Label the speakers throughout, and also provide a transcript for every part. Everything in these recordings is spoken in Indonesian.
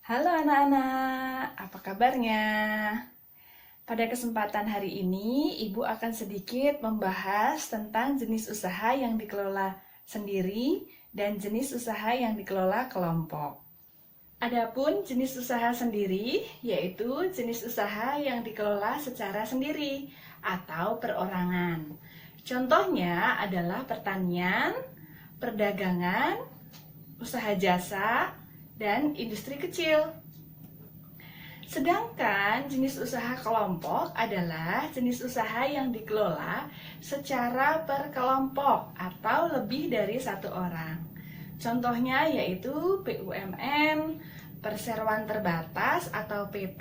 Speaker 1: Halo anak-anak, apa kabarnya? Pada kesempatan hari ini, Ibu akan sedikit membahas tentang jenis usaha yang dikelola sendiri dan jenis usaha yang dikelola kelompok. Adapun jenis usaha sendiri, yaitu jenis usaha yang dikelola secara sendiri atau perorangan. Contohnya adalah pertanian, perdagangan, usaha jasa, dan industri kecil. Sedangkan jenis usaha kelompok adalah jenis usaha yang dikelola secara berkelompok atau lebih dari satu orang. Contohnya yaitu BUMN, perseroan terbatas atau PT,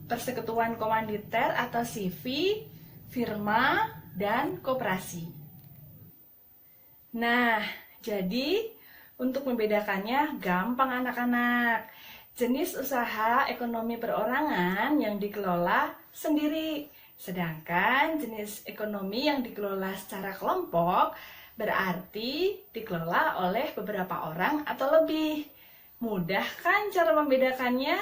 Speaker 1: persekutuan komanditer atau CV, firma, dan koperasi. Nah, jadi untuk membedakannya gampang anak-anak. Jenis usaha ekonomi perorangan yang dikelola sendiri. Sedangkan jenis ekonomi yang dikelola secara kelompok berarti dikelola oleh beberapa orang atau lebih. Mudah kan cara membedakannya?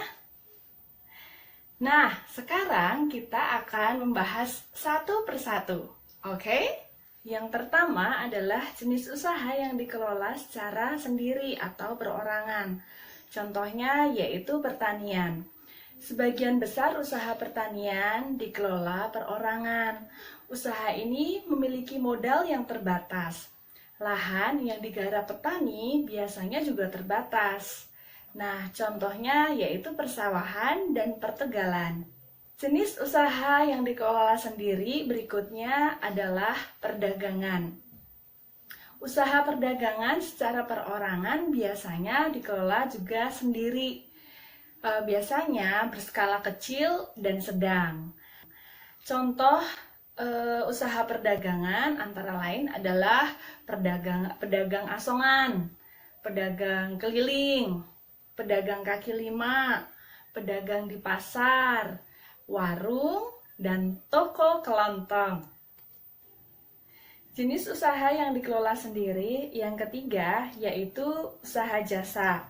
Speaker 1: Nah, sekarang kita akan membahas satu persatu. Oke? Yang pertama adalah jenis usaha yang dikelola secara sendiri atau perorangan. Contohnya yaitu pertanian. Sebagian besar usaha pertanian dikelola perorangan. Usaha ini memiliki modal yang terbatas. Lahan yang digarap petani biasanya juga terbatas. Nah, contohnya yaitu persawahan dan pertegalan. Jenis usaha yang dikelola sendiri berikutnya adalah perdagangan. Usaha perdagangan secara perorangan biasanya dikelola juga sendiri. Biasanya berskala kecil dan sedang. Contoh usaha perdagangan antara lain adalah pedagang asongan, pedagang keliling, pedagang kaki lima, pedagang di pasar, warung, dan toko kelontong. Jenis usaha yang dikelola sendiri yang ketiga yaitu usaha jasa.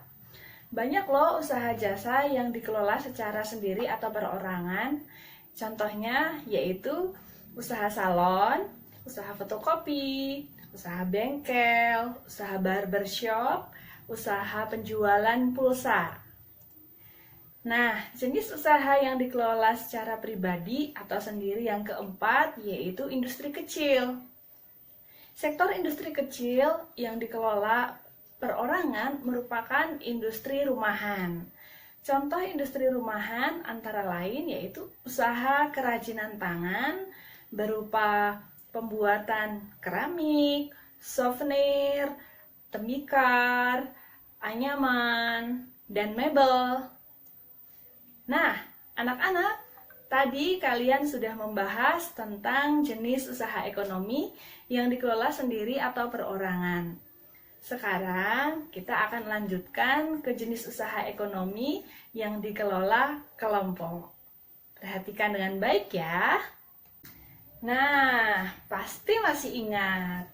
Speaker 1: Banyak loh usaha jasa yang dikelola secara sendiri atau perorangan. Contohnya yaitu usaha salon, usaha fotokopi, usaha bengkel, usaha barbershop, usaha penjualan pulsa. Nah, jenis usaha yang dikelola secara pribadi atau sendiri yang keempat yaitu industri kecil. Sektor industri kecil yang dikelola perorangan merupakan industri rumahan. Contoh industri rumahan antara lain yaitu usaha kerajinan tangan berupa pembuatan keramik, souvenir, tembikar, anyaman, dan mebel. Nah, anak-anak, tadi kalian sudah membahas tentang jenis usaha ekonomi yang dikelola sendiri atau perorangan. Sekarang kita akan lanjutkan ke jenis usaha ekonomi yang dikelola kelompok. Perhatikan dengan baik ya. Nah, pasti masih ingat.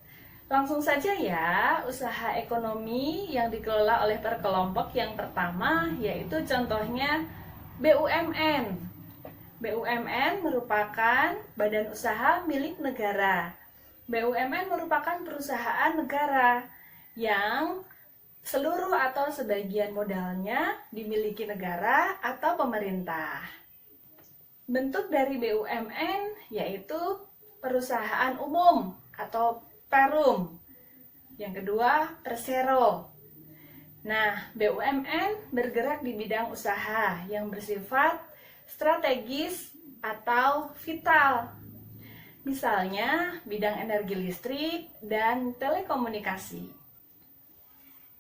Speaker 1: Langsung saja ya, usaha ekonomi yang dikelola oleh perkelompok yang pertama yaitu contohnya BUMN. BUMN merupakan badan usaha milik negara. BUMN merupakan perusahaan negara yang seluruh atau sebagian modalnya dimiliki negara atau pemerintah. Bentuk dari BUMN yaitu perusahaan umum atau perum. Yang kedua, persero. Nah, BUMN bergerak di bidang usaha yang bersifat strategis atau vital. Misalnya, bidang energi listrik dan telekomunikasi.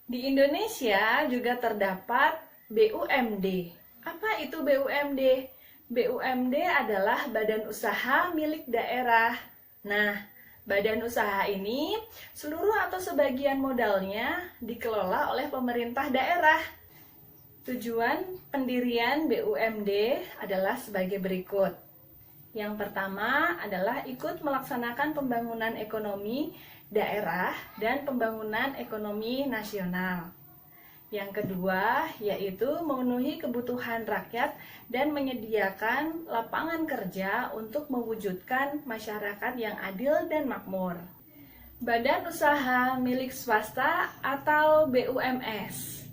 Speaker 1: Di Indonesia juga terdapat BUMD. Apa itu BUMD? BUMD adalah badan usaha milik daerah. Nah, badan usaha ini seluruh atau sebagian modalnya dikelola oleh pemerintah daerah. Tujuan pendirian BUMD adalah sebagai berikut. Yang pertama adalah ikut melaksanakan pembangunan ekonomi daerah dan pembangunan ekonomi nasional. Yang kedua, yaitu memenuhi kebutuhan rakyat dan menyediakan lapangan kerja untuk mewujudkan masyarakat yang adil dan makmur. Badan usaha milik swasta atau BUMS.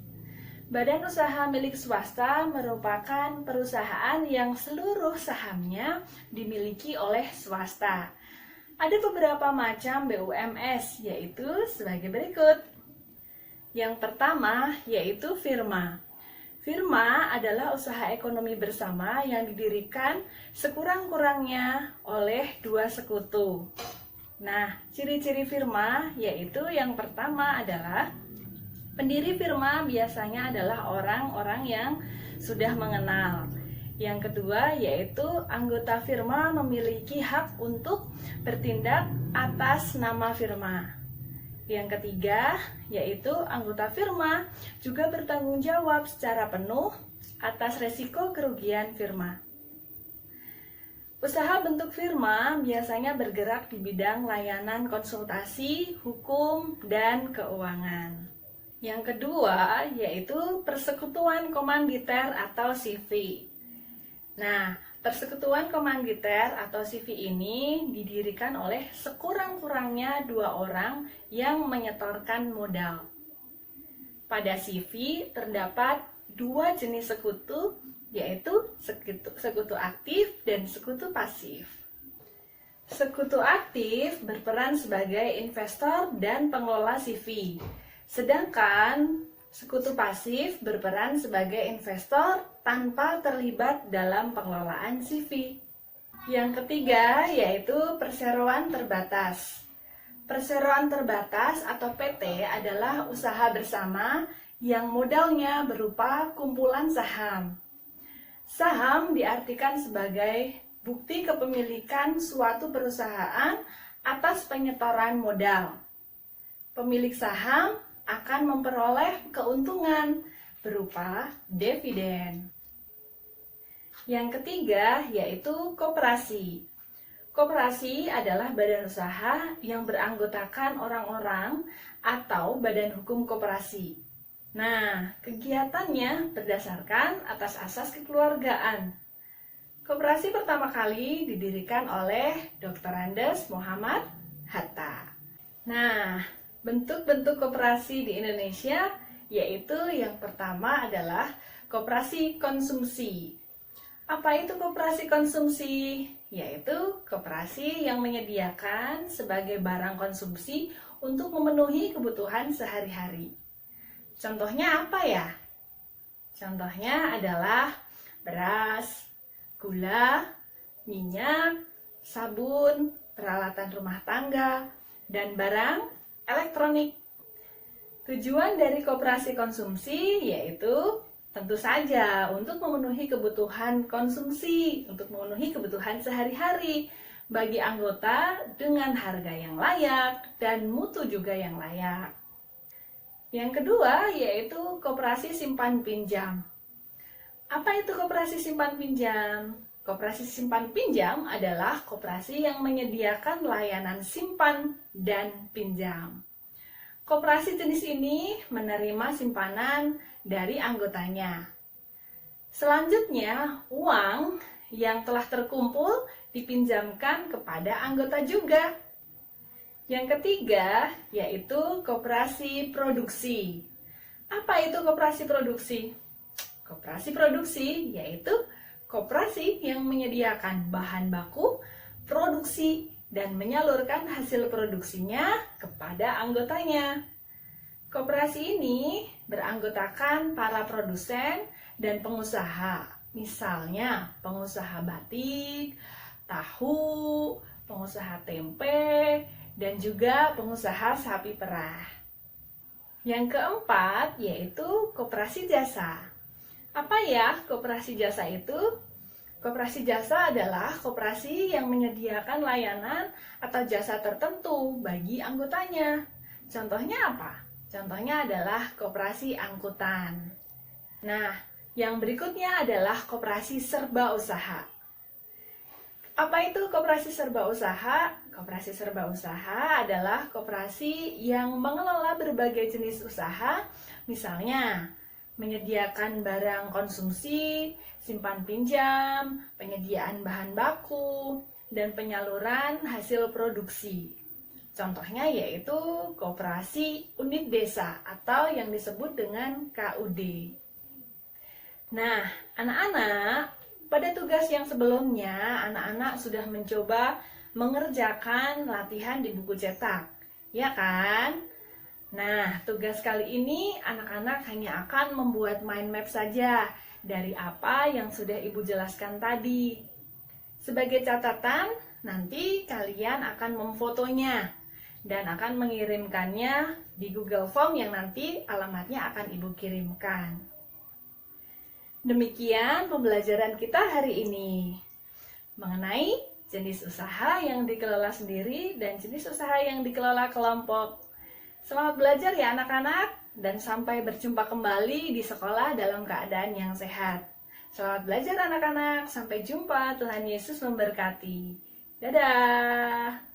Speaker 1: Badan usaha milik swasta merupakan perusahaan yang seluruh sahamnya dimiliki oleh swasta. Ada beberapa macam BUMS, yaitu sebagai berikut. Yang pertama yaitu firma. Firma adalah usaha ekonomi bersama yang didirikan sekurang-kurangnya oleh dua sekutu. Nah, ciri-ciri firma yaitu yang pertama adalah pendiri firma biasanya adalah orang-orang yang sudah mengenal. Yang kedua yaitu anggota firma memiliki hak untuk bertindak atas nama firma. Yang ketiga, yaitu anggota firma juga bertanggung jawab secara penuh atas resiko kerugian firma. Usaha bentuk firma biasanya bergerak di bidang layanan konsultasi, hukum, dan keuangan. Yang kedua, yaitu persekutuan komanditer atau CV. Nah, persekutuan komanditer atau CV ini didirikan oleh sekurang-kurangnya 2 orang yang menyetorkan modal. Pada CV terdapat 2 jenis sekutu, yaitu sekutu aktif dan sekutu pasif. Sekutu aktif berperan sebagai investor dan pengelola CV, sedangkan sekutu pasif berperan sebagai investor tanpa terlibat dalam pengelolaan CV. Yang ketiga yaitu perseroan terbatas. Perseroan terbatas atau PT adalah usaha bersama yang modalnya berupa kumpulan saham. Saham diartikan sebagai bukti kepemilikan suatu perusahaan atas penyetoran modal. Pemilik saham akan memperoleh keuntungan berupa dividen. Yang ketiga yaitu koperasi. Koperasi adalah badan usaha yang beranggotakan orang-orang atau badan hukum koperasi. Nah, kegiatannya berdasarkan atas asas kekeluargaan. Koperasi pertama kali didirikan oleh Dr. Andes Muhammad Hatta. Nah, bentuk-bentuk koperasi di Indonesia yaitu yang pertama adalah koperasi konsumsi. Apa itu koperasi konsumsi? Yaitu koperasi yang menyediakan sebagai barang konsumsi untuk memenuhi kebutuhan sehari-hari. Contohnya apa ya? Contohnya adalah beras, gula, minyak, sabun, peralatan rumah tangga, dan barang elektronik. Tujuan dari koperasi konsumsi yaitu tentu saja untuk memenuhi kebutuhan konsumsi, untuk memenuhi kebutuhan sehari-hari bagi anggota dengan harga yang layak dan mutu juga yang layak. Yang kedua yaitu koperasi simpan pinjam. Apa itu koperasi simpan pinjam? Koperasi simpan pinjam adalah koperasi yang menyediakan layanan simpan dan pinjam. Koperasi jenis ini menerima simpanan dari anggotanya. Selanjutnya, uang yang telah terkumpul dipinjamkan kepada anggota juga. Yang ketiga, yaitu koperasi produksi. Apa itu koperasi produksi? Koperasi produksi yaitu koperasi yang menyediakan bahan baku, produksi, dan menyalurkan hasil produksinya kepada anggotanya. Koperasi ini beranggotakan para produsen dan pengusaha, misalnya pengusaha batik, tahu, pengusaha tempe, dan juga pengusaha sapi perah. Yang keempat yaitu koperasi jasa. Apa ya koperasi jasa itu? Koperasi jasa adalah koperasi yang menyediakan layanan atau jasa tertentu bagi anggotanya. Contohnya apa? Contohnya adalah koperasi angkutan. Nah, yang berikutnya adalah koperasi serba usaha. Apa itu koperasi serba usaha? Koperasi serba usaha adalah koperasi yang mengelola berbagai jenis usaha, misalnya menyediakan barang konsumsi, simpan pinjam, penyediaan bahan baku, dan penyaluran hasil produksi. Contohnya yaitu koperasi unit desa atau yang disebut dengan KUD. Nah, anak-anak, pada tugas yang sebelumnya, anak-anak sudah mencoba mengerjakan latihan di buku cetak, ya kan? Nah, tugas kali ini anak-anak hanya akan membuat mind map saja dari apa yang sudah Ibu jelaskan tadi. Sebagai catatan, nanti kalian akan memfotonya dan akan mengirimkannya di Google Form yang nanti alamatnya akan Ibu kirimkan. Demikian pembelajaran kita hari ini mengenai jenis usaha yang dikelola sendiri dan jenis usaha yang dikelola kelompok. Selamat belajar ya anak-anak, dan sampai berjumpa kembali di sekolah dalam keadaan yang sehat. Selamat belajar anak-anak, sampai jumpa, Tuhan Yesus memberkati. Dadah!